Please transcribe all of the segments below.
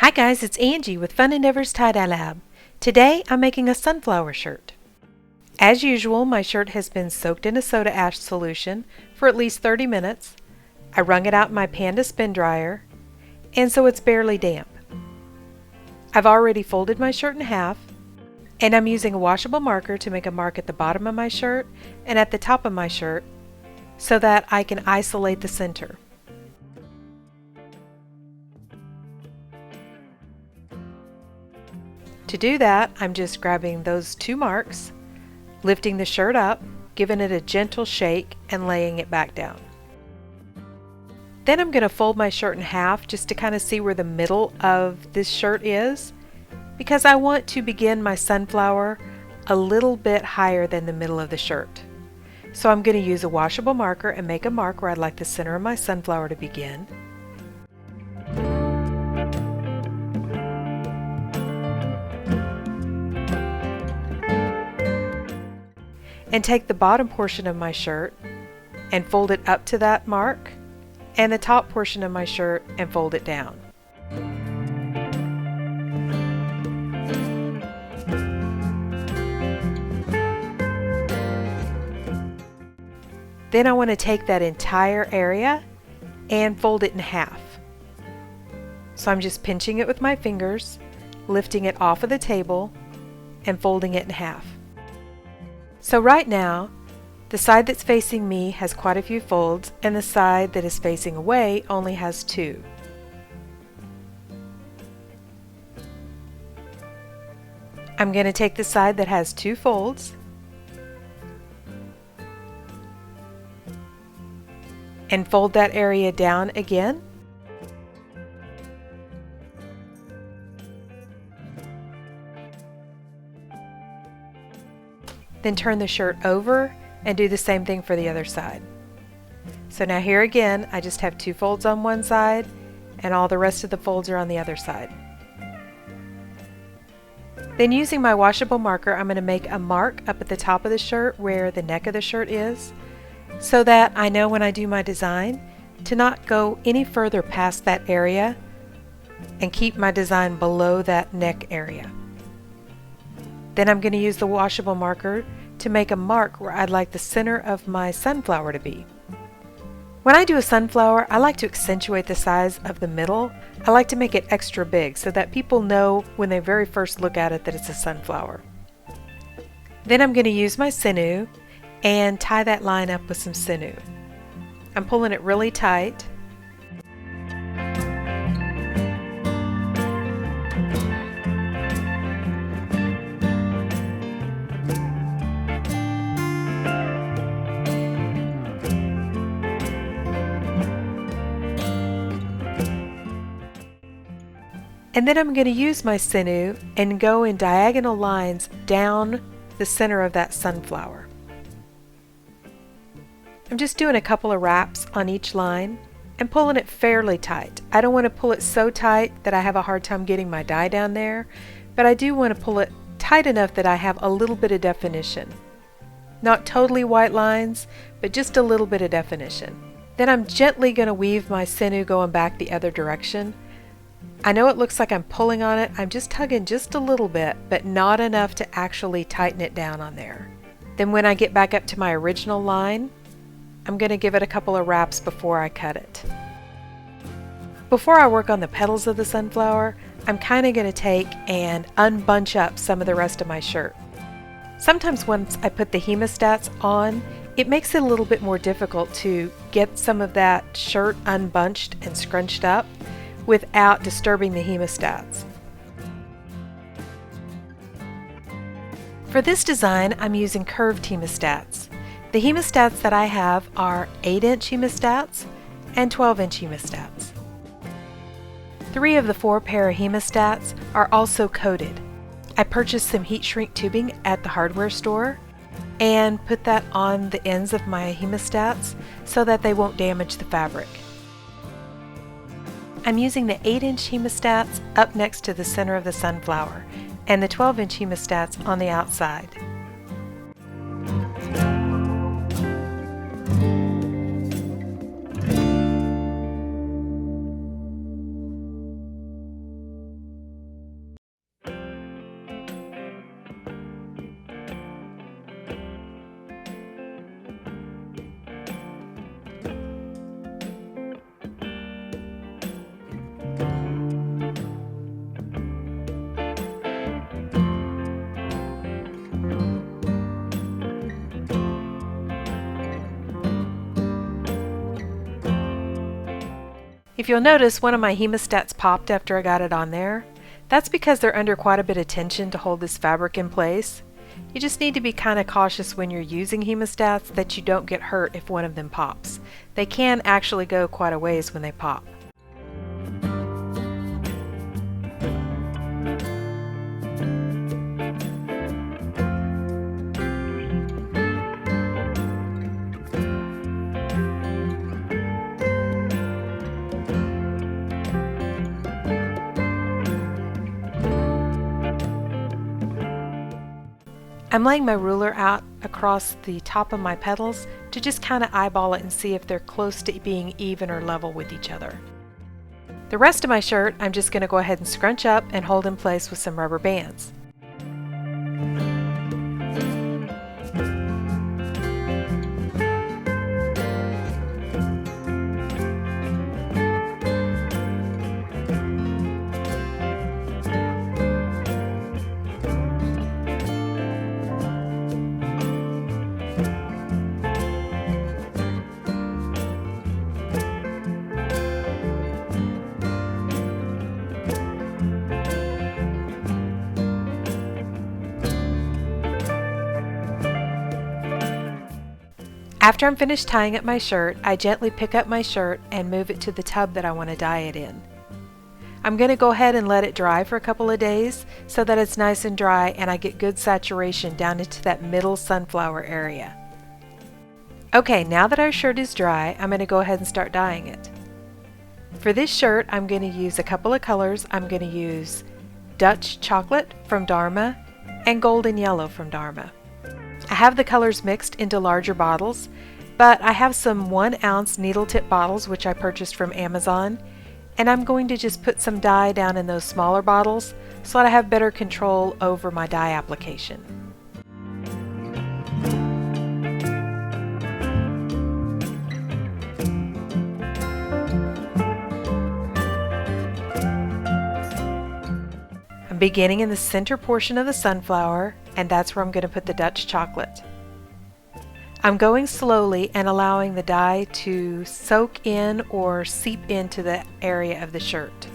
Hi guys, it's Angie with Fun Endeavors Tie-Dye Lab. Today I'm making a sunflower shirt. As usual, my shirt has been soaked in a soda ash solution for at least 30 minutes. I wrung it out in my Panda spin dryer, and so it's barely damp. I've already folded my shirt in half, and I'm using a washable marker to make a mark at the bottom of my shirt and at the top of my shirt so that I can isolate the center. To do that, I'm just grabbing those two marks, lifting the shirt up, giving it a gentle shake, and laying it back down. Then I'm going to fold my shirt in half just to kind of see where the middle of this shirt is, because I want to begin my sunflower a little bit higher than the middle of the shirt. So I'm going to use a washable marker and make a mark where I'd like the center of my sunflower to begin. And take the bottom portion of my shirt and fold it up to that mark, and the top portion of my shirt and fold it down. Then I want to take that entire area and fold it in half. So I'm just pinching it with my fingers, lifting it off of the table, and folding it in half. So right now, the side that's facing me has quite a few folds, and the side that is facing away only has two. I'm going to take the side that has two folds and fold that area down again. Then turn the shirt over and do the same thing for the other side. So now here again, I just have two folds on one side and all the rest of the folds are on the other side. Then using my washable marker, I'm going to make a mark up at the top of the shirt where the neck of the shirt is, so that I know when I do my design to not go any further past that area and keep my design below that neck area. Then I'm going to use the washable marker to make a mark where I'd like the center of my sunflower to be. When I do a sunflower, I like to accentuate the size of the middle. I like to make it extra big so that people know when they very first look at it that it's a sunflower. Then I'm going to use my sinew and tie that line up with some sinew. I'm pulling it really tight. And then I'm going to use my sinew and go in diagonal lines down the center of that sunflower. I'm just doing a couple of wraps on each line and pulling it fairly tight. I don't want to pull it so tight that I have a hard time getting my dye down there, but I do want to pull it tight enough that I have a little bit of definition. Not totally white lines, but just a little bit of definition. Then I'm gently going to weave my sinew going back the other direction. I know it looks like I'm pulling on it. I'm just tugging just a little bit, but not enough to actually tighten it down on there. Then when I get back up to my original line, I'm going to give it a couple of wraps before I cut it. Before I work on the petals of the sunflower, I'm kind of going to take and unbunch up some of the rest of my shirt. Sometimes once I put the hemostats on, it makes it a little bit more difficult to get some of that shirt unbunched and scrunched up without disturbing the hemostats. For this design, I'm using curved hemostats. The hemostats that I have are 8-inch hemostats and 12-inch hemostats. 3 of the 4 pair of hemostats are also coated. I purchased some heat shrink tubing at the hardware store and put that on the ends of my hemostats so that they won't damage the fabric. I'm using the 8-inch hemostats up next to the center of the sunflower and the 12-inch hemostats on the outside. If you'll notice, one of my hemostats popped after I got it on there. That's because they're under quite a bit of tension to hold this fabric in place. You just need to be kind of cautious when you're using hemostats that you don't get hurt if one of them pops. They can actually go quite a ways when they pop. I'm laying my ruler out across the top of my petals to just kind of eyeball it and see if they're close to being even or level with each other. The rest of my shirt I'm just going to go ahead and scrunch up and hold in place with some rubber bands. After I'm finished tying up my shirt, I gently pick up my shirt and move it to the tub that I want to dye it in. I'm going to go ahead and let it dry for a couple of days so that it's nice and dry and I get good saturation down into that middle sunflower area. Okay, now that our shirt is dry, I'm going to go ahead and start dyeing it. For this shirt, I'm going to use a couple of colors. I'm going to use Dutch Chocolate from Dharma and Golden Yellow from Dharma. I have the colors mixed into larger bottles, but I have some 1 ounce needle tip bottles which I purchased from Amazon, and I'm going to just put some dye down in those smaller bottles so that I have better control over my dye application. I'm beginning in the center portion of the sunflower, and that's where I'm going to put the Dutch chocolate. I'm going slowly and allowing the dye to soak in or seep into the area of the shirt.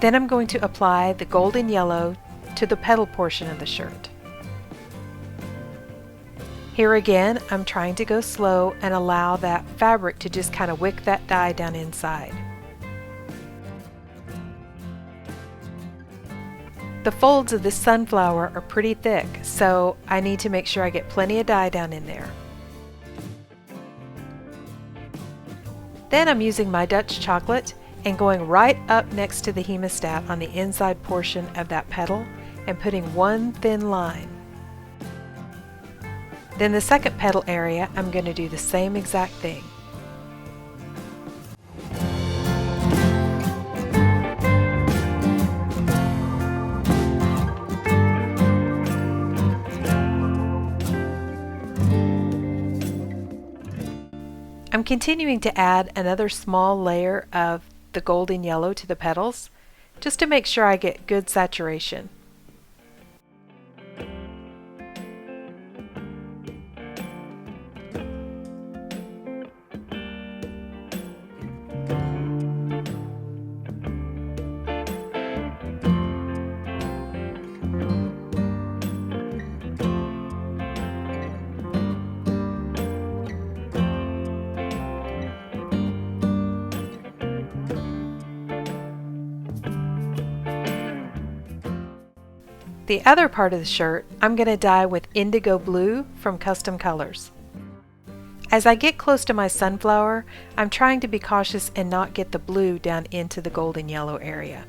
Then I'm going to apply the golden yellow to the petal portion of the shirt. Here again, I'm trying to go slow and allow that fabric to just kind of wick that dye down inside. The folds of this sunflower are pretty thick, so I need to make sure I get plenty of dye down in there. Then I'm using my Dutch chocolate and going right up next to the hemostat on the inside portion of that petal and putting one thin line. Then the second petal area, I'm going to do the same exact thing. I'm continuing to add another small layer of the golden yellow to the petals, just to make sure I get good saturation. The other part of the shirt I'm going to dye with indigo blue from Custom Colors. As I get close to my sunflower, I'm trying to be cautious and not get the blue down into the golden yellow area.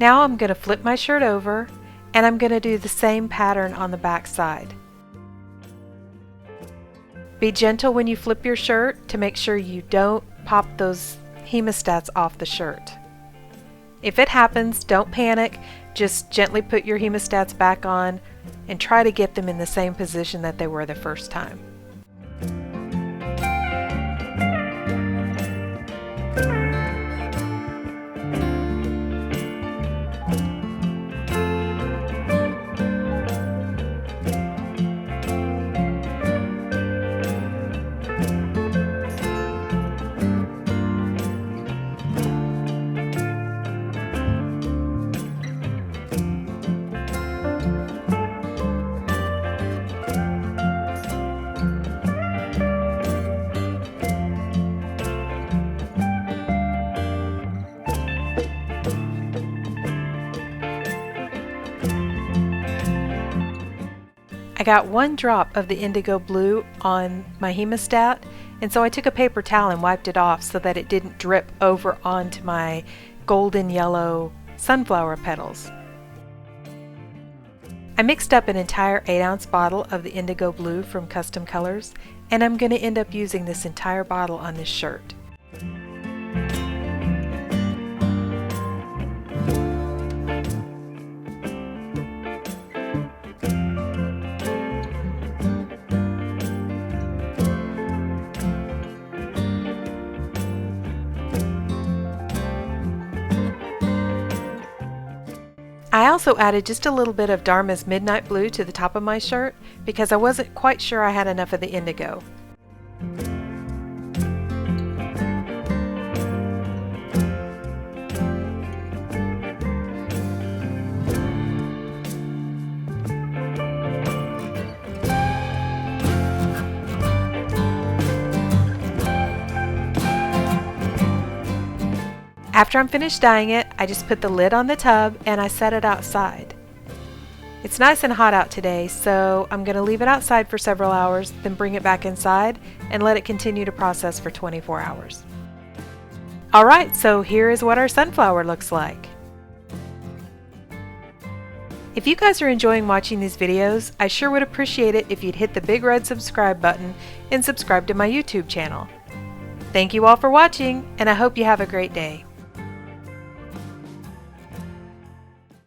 Now I'm going to flip my shirt over and I'm going to do the same pattern on the back side. Be gentle when you flip your shirt to make sure you don't pop those hemostats off the shirt. If it happens, don't panic, just gently put your hemostats back on and try to get them in the same position that they were the first time. I got one drop of the indigo blue on my hemostat, and so I took a paper towel and wiped it off so that it didn't drip over onto my golden yellow sunflower petals. I mixed up an entire 8-ounce bottle of the indigo blue from Custom Colors, and I'm going to end up using this entire bottle on this shirt. I also added just a little bit of Dharma's Midnight Blue to the top of my shirt because I wasn't quite sure I had enough of the indigo. After I'm finished dyeing it, I just put the lid on the tub and I set it outside. It's nice and hot out today, so I'm going to leave it outside for several hours, then bring it back inside and let it continue to process for 24 hours. Alright, so here is what our sunflower looks like. If you guys are enjoying watching these videos, I sure would appreciate it if you'd hit the big red subscribe button and subscribe to my YouTube channel. Thank you all for watching, and I hope you have a great day.